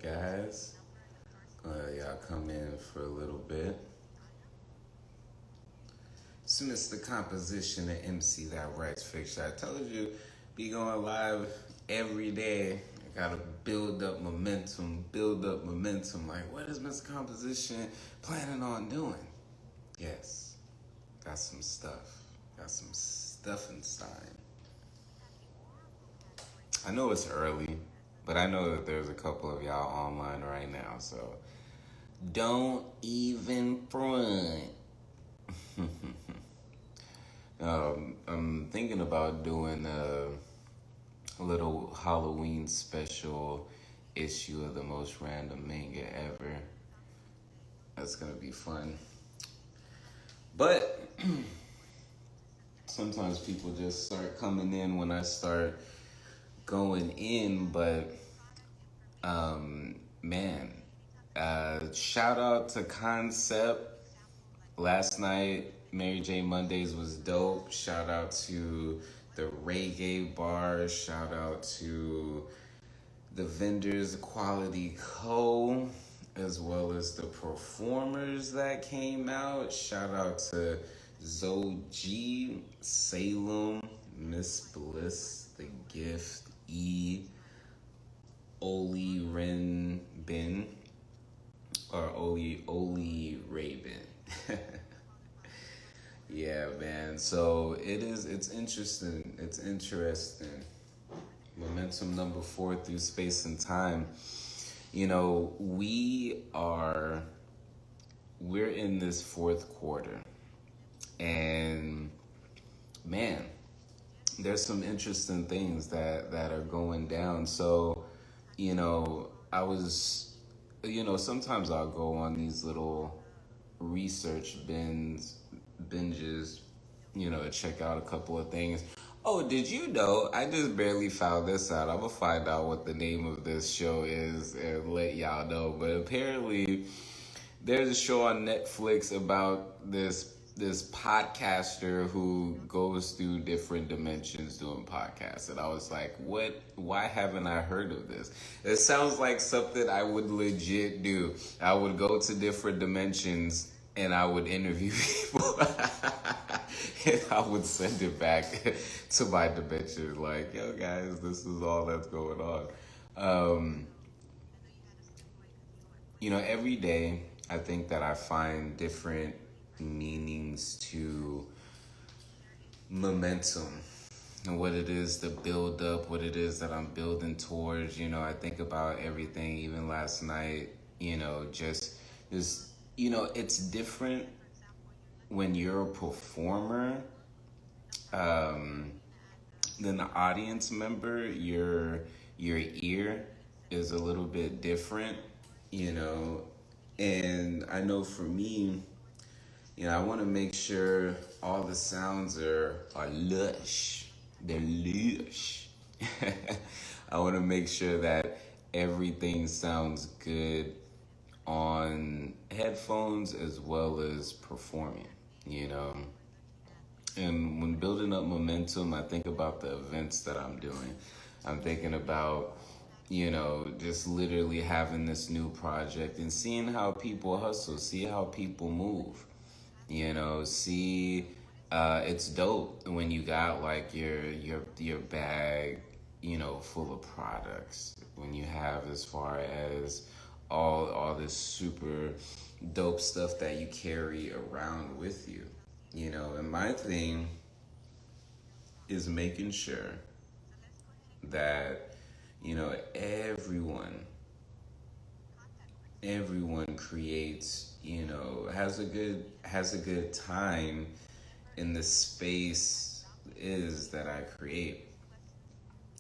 guys? Y'all come in for a little bit. It's Mr. Composition and MC that writes fiction. I told you, be going live every day. I gotta build up momentum. Like, what is Mr. Composition planning on doing? Yes, got some stuff. Got some stuff inside. I know it's early, but I know that there's a couple of y'all online right now, so don't even front. I'm thinking about doing a little Halloween special issue of the most random manga ever. That's gonna be fun. But sometimes people just start coming in when I start going in, but shout out to Concept. Last night, Mary J. Mondays was dope. Shout out to the Reggae Bar. Shout out to the vendors, Quality Co., as well as the performers that came out. Shout out to Zoe G, Salem, Miss Bliss, The Gift, E, Oli Ren Bin, or Oli Raven. Yeah, man. So it's interesting. It's interesting. Momentum number 4 through space and time. You know, we're in this fourth quarter. And man, there's some interesting things that are going down. So, sometimes I'll go on these little research binges, to check out a couple of things. Oh, did you know? I just barely found this out. I'm gonna find out what the name of this show is and let y'all know. But apparently, there's a show on Netflix about this podcaster who goes through different dimensions doing podcasts. And I was like, what? Why haven't I heard of this? It sounds like something I would legit do. I would go to different dimensions and I would interview people. And I would send it back to my dimension. Like, yo, guys, this is all that's going on. Every day I think that I find different meanings to momentum and what it is to build up, what it is that I'm building towards. I think about everything, even last night, just this, it's different when you're a performer than the audience member. Your ear is a little bit different, and I know for me, I want to make sure all the sounds are lush. They're lush. I want to make sure that everything sounds good on headphones as well as performing, And when building up momentum, I think about the events that I'm doing. I'm thinking about, just literally having this new project and seeing how people hustle, see how people move. It's dope when you got like your bag, full of products. When you have as far as all this super dope stuff that you carry around with you, And my thing is making sure that, everyone creates, has a good time in the space is that I create.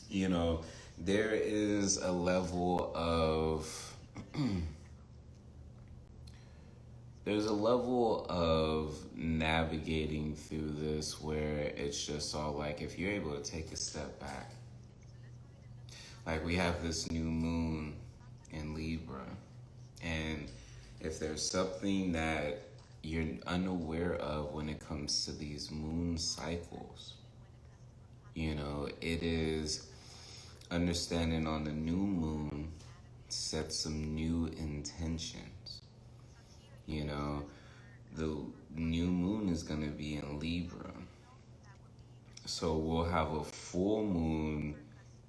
There is a level of navigating through this where it's just all like, if you're able to take a step back, like we have this new moon in Libra, and if there's something that you're unaware of when it comes to these moon cycles, it is understanding on the new moon set some new intentions. You know, the new moon is going to be in Libra. So we'll have a full moon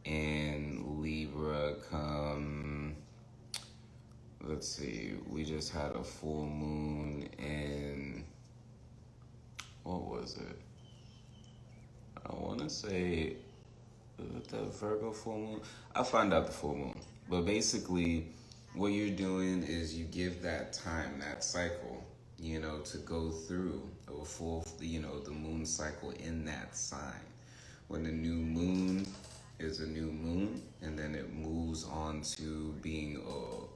in Libra come, let's see, we just had a full moon in, what was it? I want to say the Virgo full moon. I'll find out the full moon. But basically, what you're doing is you give that time, that cycle, to go through a full, the moon cycle in that sign. When the new moon is a new moon, and then it moves on to being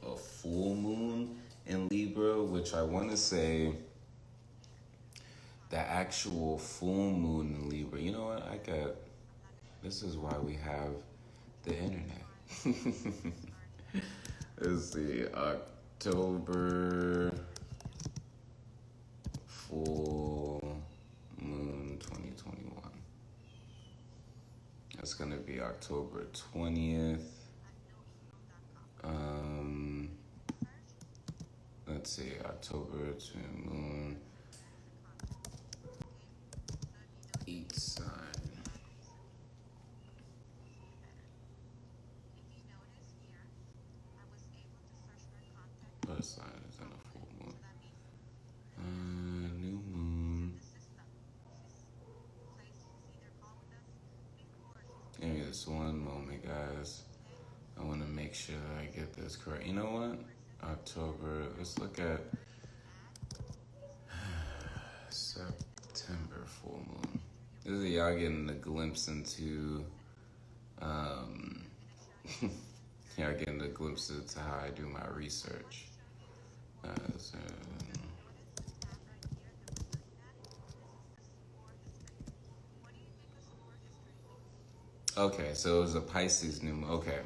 a full moon in Libra, which I want to say the actual full moon in Libra. You know what? This is why we have the internet. Let's see, October full moon 2021. It's gonna be October 20th. Let's see, October to moon, each sign. First sign is in a full moon. New moon. Give me this one moment, guys. I want to make sure that I get this correct. You know what? October, let's look at September full moon. This is y'all getting a glimpse into, y'all getting a glimpse into how I do my research. Okay, so it was a Pisces new moon. Okay.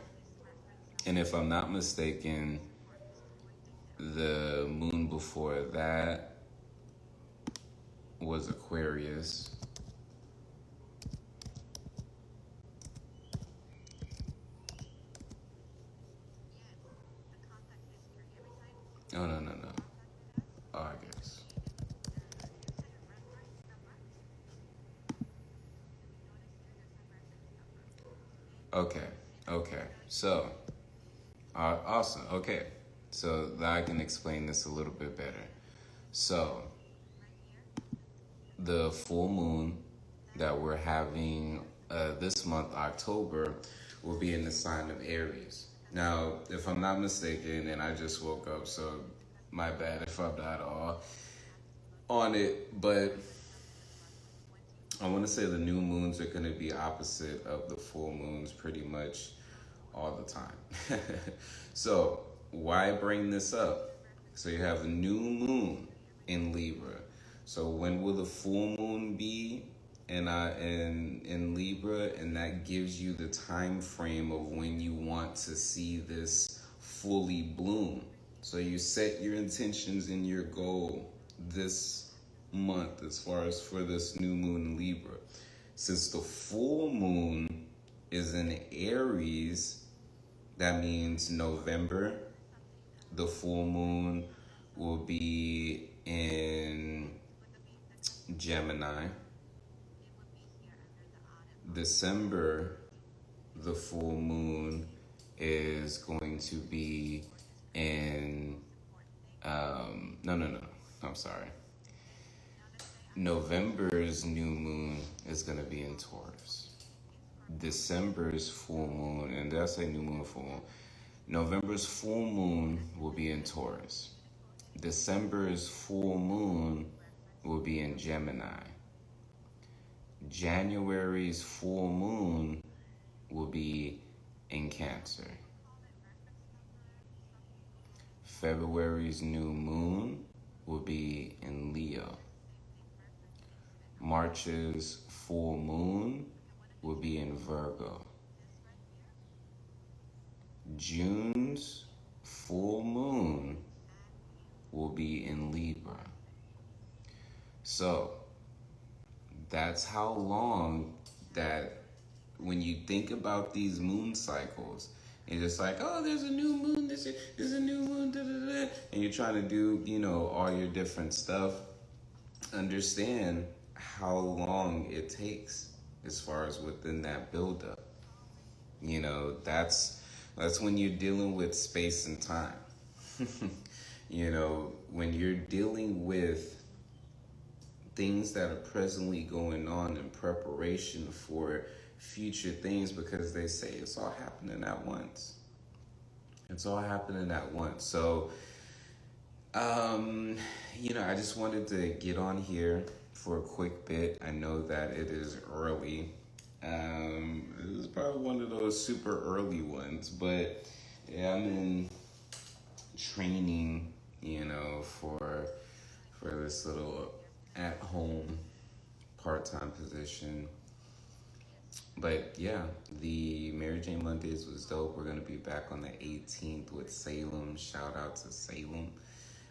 And if I'm not mistaken, the moon before that was Aquarius. Oh, no. August. Okay. So, awesome. Okay. So that I can explain this a little bit better. So, the full moon that we're having this month, October, will be in the sign of Aries. Now, if I'm not mistaken, and I just woke up, so my bad if I'm not all on it, but I want to say the new moons are going to be opposite of the full moons pretty much all the time. So, why bring this up? So you have a new moon in Libra. So when will the full moon be in Libra? And that gives you the time frame of when you want to see this fully bloom. So you set your intentions and your goal this month as far as for this new moon in Libra. Since the full moon is in Aries, that means November. The full moon will be in Gemini. December, the full moon is going to be in, no, I'm sorry. November's new moon is going to be in Taurus. December's full moon, and did I say new moon, full moon? November's full moon will be in Taurus. December's full moon will be in Gemini. January's full moon will be in Cancer. February's new moon will be in Leo. March's full moon will be in Virgo. June's full moon will be in Libra. So that's how long that when you think about these moon cycles You're just like, oh, there's a new moon, there's a new moon, da, da, da. And you're trying to do, all your different stuff. Understand how long it takes as far as within that buildup. That's when you're dealing with space and time. When you're dealing with things that are presently going on in preparation for future things, because they say it's all happening at once. It's all happening at once. So, I just wanted to get on here for a quick bit. I know that it is early. This is probably one of those super early ones, but yeah, I'm in training, for this little at-home part-time position. But yeah, the Mary Jane Mondays was dope. We're gonna be back on the 18th with Salem. Shout out to Salem.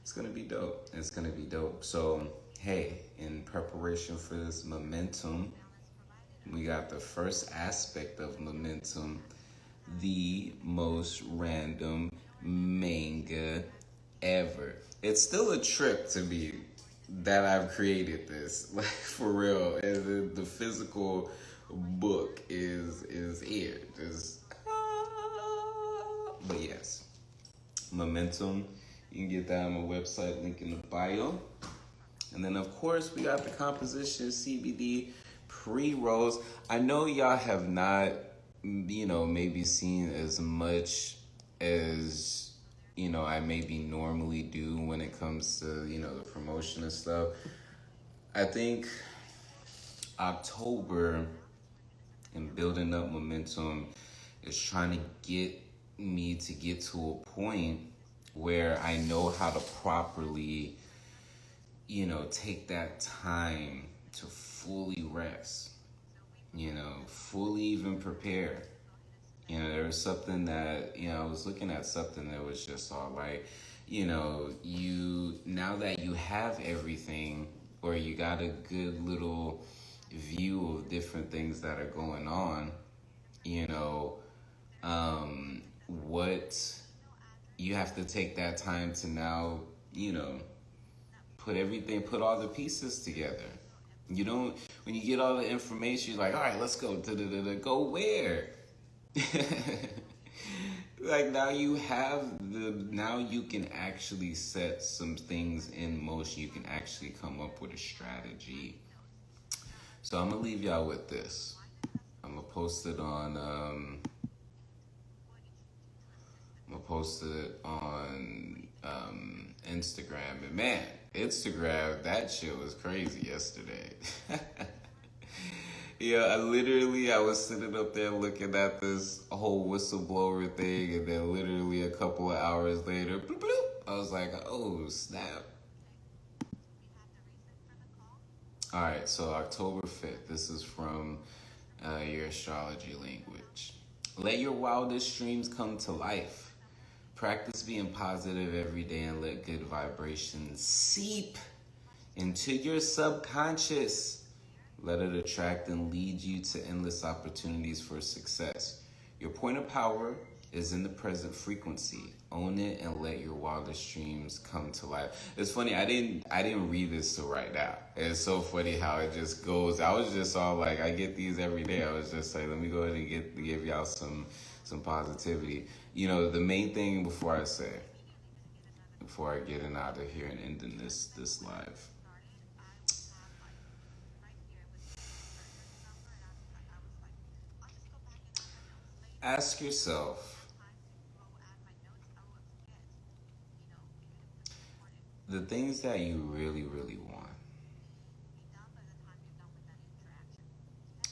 It's gonna be dope. It's gonna be dope. So hey, in preparation for this momentum, we got the first aspect of momentum, the most random manga ever. It's still a trip to me that I've created this, like for real. And the physical book is here. But yes, momentum. You can get that on my website, link in the bio. And then of course we got the Composition CBD Prerolls. I know y'all have not, maybe seen as much as, I maybe normally do when it comes to, the promotion and stuff. I think October and building up momentum is trying to get me to get to a point where I know how to properly, take that time to fully rest, fully even prepare. There was something that, I was looking at something that was just all like, now that you have everything, or you got a good little view of different things that are going on, what you have to take that time to now, put all the pieces together. You don't, when you get all the information, you're like, all right, let's go. Go where? Like now now you can actually set some things in motion. You can actually come up with a strategy. So I'm gonna leave y'all with this. I'm gonna post it on Instagram. And man, Instagram, that shit was crazy yesterday. Yeah, I was sitting up there looking at this whole whistleblower thing, and then literally a couple of hours later, bloop, bloop, I was like, oh, snap. All right, so October 5th, this is from your astrology language. Let your wildest dreams come to life. Practice being positive every day and let good vibrations seep into your subconscious. Let it attract and lead you to endless opportunities for success. Your point of power is in the present frequency. Own it and let your wildest dreams come to life. It's funny, I didn't read this till right now. It's so funny how it just goes. I was just all like, I get these every day. I was just like, let me go ahead and give y'all some positivity. The main thing before I get out of here and ending this live. Ask yourself the things that you really, really want,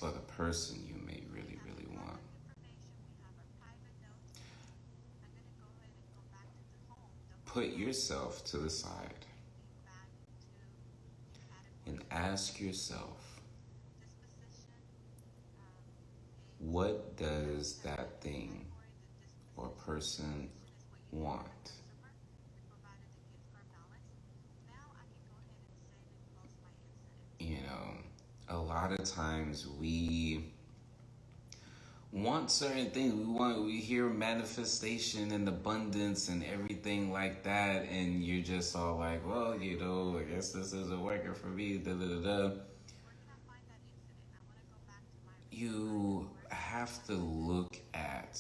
or the person you may really, really want. Put yourself to the side and ask yourself, what does that thing or person want? A lot of times we want certain things. We hear manifestation and abundance and everything like that, and you're just all like, well, I guess this isn't working for me. Da da da da. You have to look at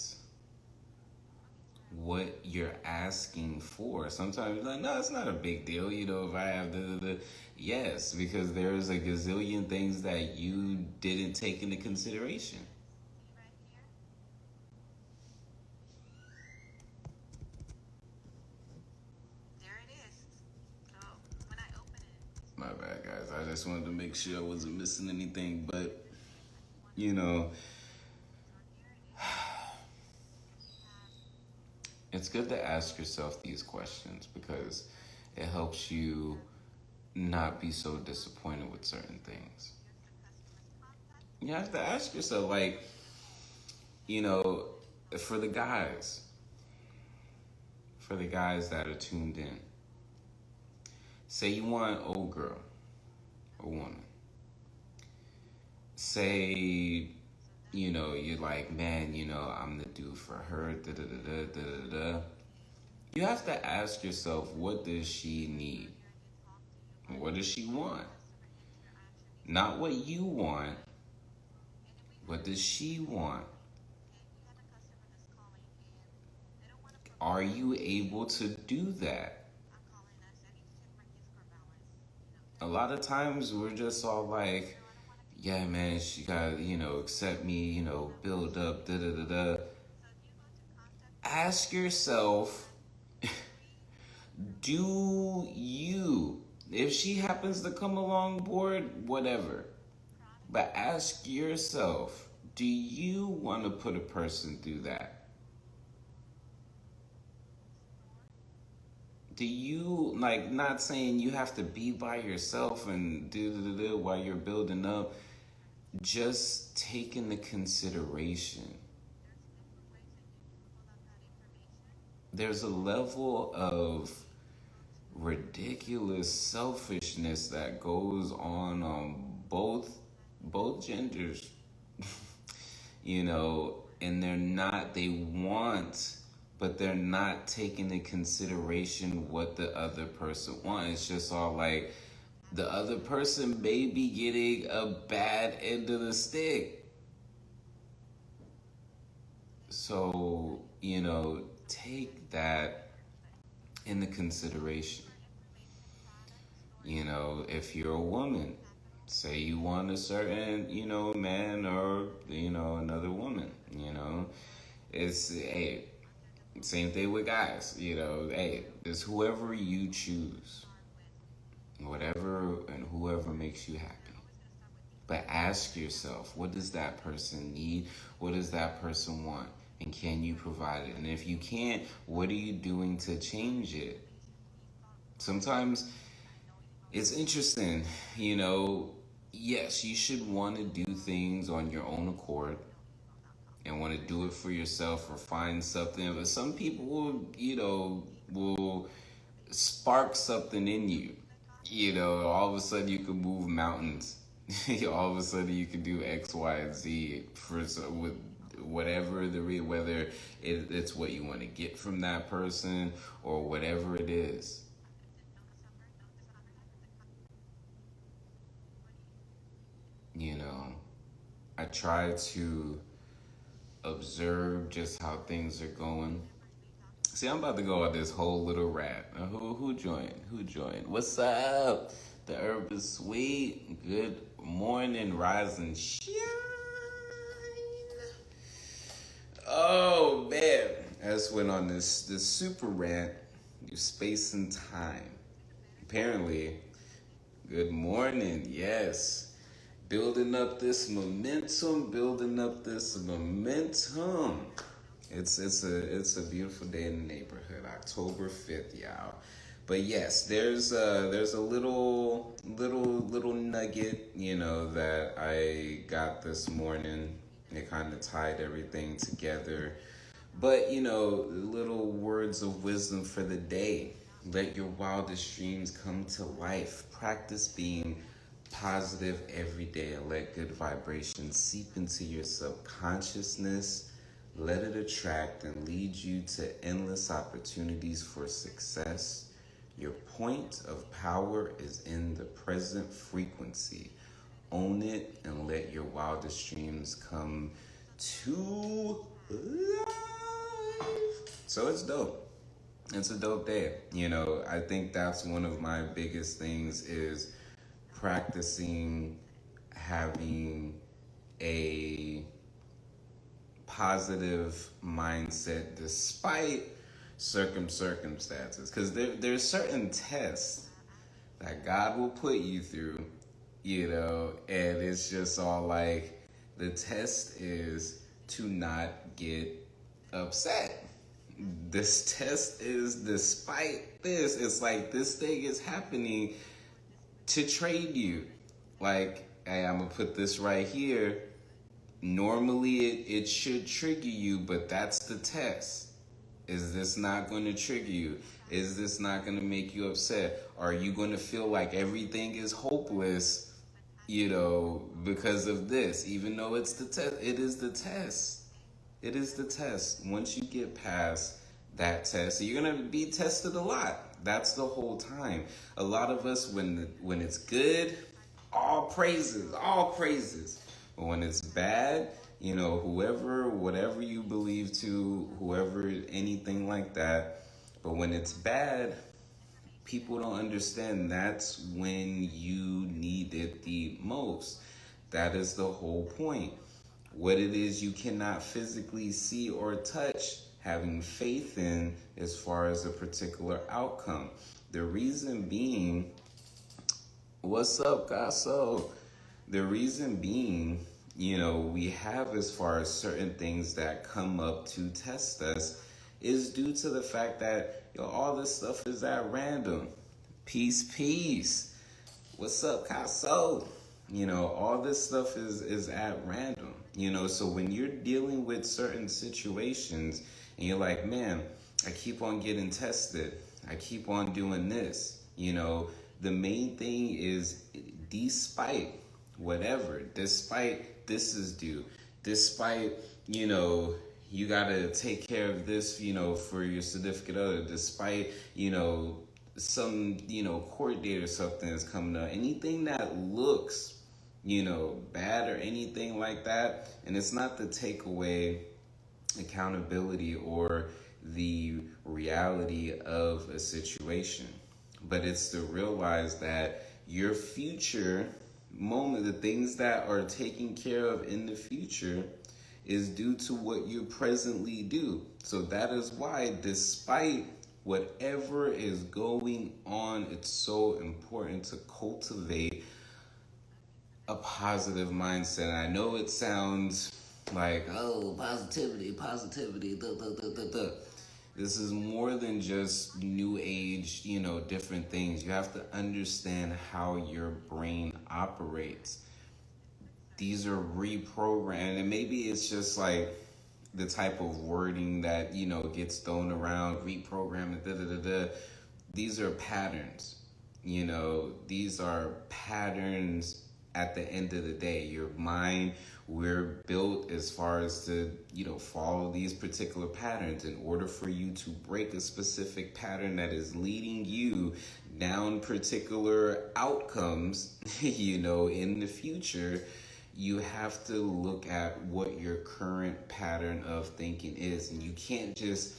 what you're asking for. Sometimes you're like, no, it's not a big deal, if I have the. Yes, because there's a gazillion things that you didn't take into consideration. My bad, guys. I just wanted to make sure I wasn't missing anything, but you know, it's good to ask yourself these questions because it helps you not be so disappointed with certain things. You have to ask yourself, like, you know, for the guys, for the guys that are tuned in, say you want an old girl, a woman. Say, you're like, man, I'm the dude for her, da da da da da da. You have to ask yourself, what does she need? What does she want? Not what you want. What does she want? Are you able to do that? A lot of times we're just all like, yeah, man, she got, accept me, build up, da da da da. Ask yourself, do you, if she happens to come along board, whatever. But ask yourself, do you want to put a person through that? Do you, like, not saying you have to be by yourself and do while you're building up, just take into consideration. There's a level of ridiculous selfishness that goes on both genders, and they want, but they're not taking into consideration what the other person wants. It's just all like the other person may be getting a bad end of the stick. So, take that into consideration. If you're a woman, say you want a certain, man or, another woman, it's, hey, same thing with guys, hey, it's whoever you choose, whatever and whoever makes you happy. But ask yourself, what does that person need? What does that person want? And can you provide it? And if you can't, what are you doing to change it? Sometimes it's interesting, yes, you should want to do things on your own accord and want to do it for yourself or find something. But some people will spark something in you. All of a sudden you can move mountains. All of a sudden you can do X, Y, and Z with whatever whether it's what you want to get from that person or whatever it is. I try to observe just how things are going. See, I'm about to go on this whole little rant. Who joined? Who joined? What's up? The herb is sweet. Good morning, rise and shine. Oh man, I just went on this super rant. Space and time. Apparently, good morning. Yes, building up this momentum. Building up this momentum. It's a beautiful day in the neighborhood. October 5th, y'all. But yes, there's a little nugget, that I got this morning. It kind of tied everything together. But, little words of wisdom for the day. Let your wildest dreams come to life. Practice being positive every day and let good vibrations seep into your subconsciousness. Let it attract and lead you to endless opportunities for success. Your point of power is in the present frequency. Own it and let your wildest dreams come to life. So it's dope. It's a dope day. I think that's one of my biggest things is practicing having a positive mindset despite circumstances. Because there's certain tests that God will put you through, and it's just all like the test is to not get upset. This test is despite this. It's like this thing is happening to trade you. Like, hey, I'm gonna put this right here. Normally it should trigger you, but that's the test. Is this not going to trigger you? Is this not going to make you upset? Are you going to feel like everything is hopeless, because of this? Even though it's the test, it is the test. It is the test. Once you get past that test, you're going to be tested a lot. That's the whole time. A lot of us, when it's good, all praises. But when it's bad, whatever you believe to, whoever, anything like that. But when it's bad, people don't understand that's when you need it the most. That is the whole point. What it is you cannot physically see or touch, having faith in as far as a particular outcome. The reason being, what's up, Gasso? The reason being, we have as far as certain things that come up to test us is due to the fact that all this stuff is at random. Peace. What's up, Gasso? All this stuff is at random. So when you're dealing with certain situations and you're like, man, I keep on getting tested. I keep on doing this. The main thing is despite whatever, despite this is due, despite, you got to take care of this, for your significant other, despite, some, court date or something is coming up, anything that looks, bad or anything like that. And it's not to take away accountability or the reality of a situation, but it's to realize that your future moment, the things that are taken care of in the future, is due to what you presently do. So that is why, despite whatever is going on, it's so important to cultivate a positive mindset. And I know it sounds like, oh, positivity, This is more than just new age, different things. You have to understand how your brain operates. These are reprogrammed, and maybe it's just like the type of wording that, gets thrown around, reprogramming, These are patterns, these are patterns at the end of the day. Your mind, we're built as far as to, follow these particular patterns. In order for you to break a specific pattern that is leading you down particular outcomes, in the future, you have to look at what your current pattern of thinking is. And you can't just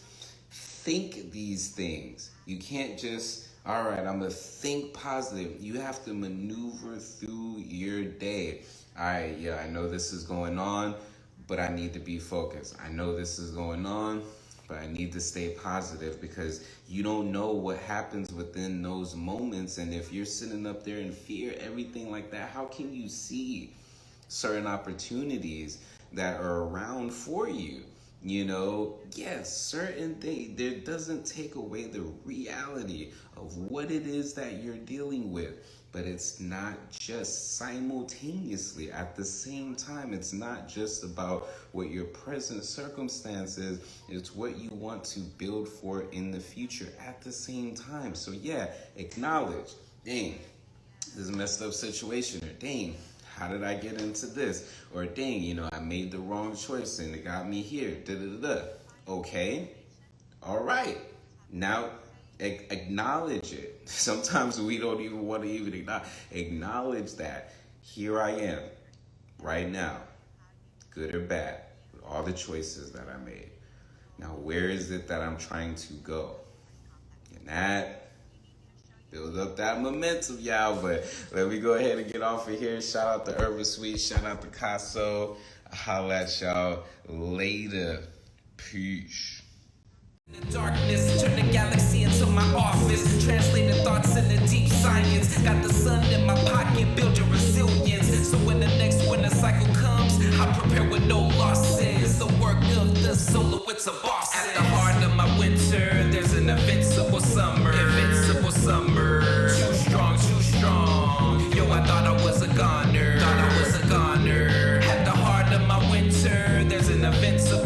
think these things. You can't just, all right, I'm going to think positive. You have to maneuver through your day. All right, yeah, I know this is going on, but I need to be focused. I know this is going on, but I need to stay positive, because you don't know what happens within those moments. And if you're sitting up there in fear, everything like that, how can you see certain opportunities that are around for you? Yes, certain things, there doesn't take away the reality of what it is that you're dealing with. But it's not just simultaneously at the same time. It's not just about what your present circumstances, it's what you want to build for in the future at the same time. So yeah, acknowledge, dang, this messed up situation, or dang, how did I get into this? Or dang, you know, I made the wrong choice and it got me here. Da da da da. Okay, all right. Now acknowledge it. Sometimes we don't even want to even acknowledge that. Here I am, right now, good or bad, with all the choices that I made. Now, where is it that I'm trying to go? And that build up that momentum, y'all. But let me go ahead and get off of here. Shout out to Urban Sweet. Shout out to Casso. I'll holla at y'all later. Peace. In the darkness, turn the galaxy into my office. Translating thoughts into deep science. Got the sun in my pocket, build your resilience. So when the next winter cycle comes, I prepare with no losses. The work of the soloists of boss. At the heart of my winter, there's an invincible summer. Invincible summer. Too strong, too strong. Yo, I thought I was a goner. At the heart of my winter, there's an invincible